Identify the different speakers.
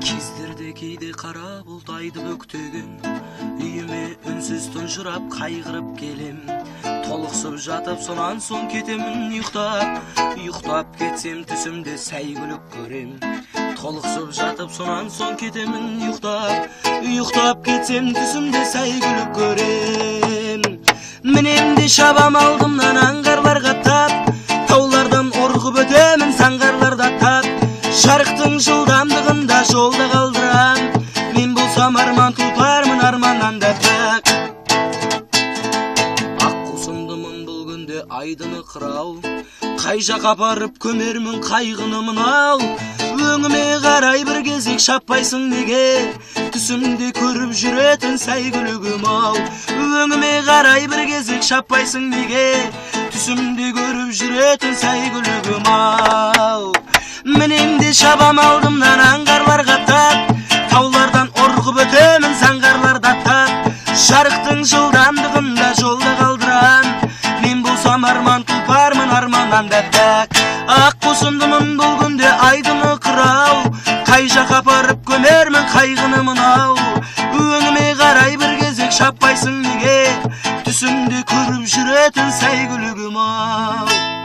Speaker 1: Кездерде кейде қара бұлтайды бөктеген, үйіме үнсіз тұнжырап қайғырып келем. Толықсып жатып сонан соң кетемін ұйықтап кетсем түсімде сәйгүлік көрем. Толықсып жатып сонан соң кетемін ұйықтап кетсем түсімде сәйгүлік көрем. Мінемде шабам алдымнан аңғарларға тап, таулардан орғып өтемін саңғарларда тап. Жарықтың жылдамдығында жолда қалдырам, мен болсам арман тұтармын арманнан да пәк. Аққусындымын бұл күнде айдыны қырау, қай жаққа апарып көмермін қайғыны мынау. Өңіме қарай бір кезек шаппайсың неге, түсімде көріп жүретін сәйгүлігім ау. Өңіме қарай бір кезек шаппайсың неге, түсімде көріп жүретін сәйгүлігім ау. Мінемде шабам алдымнан аңғарларға тап, таулардан орғып өтемін саңғарларда тап. Жарықтың жылдамдығында жолда қалдырам, мен болсам арман тұлпармын арманнан да пәк. Аққусындымын бұл күнде айдыны қырау, қай жаққа апарып көмермін қайғыны мынау. Өңіме қарай бір кезек шаппайсың неге, түсімде көріп жүретін сәйгүлігім ау.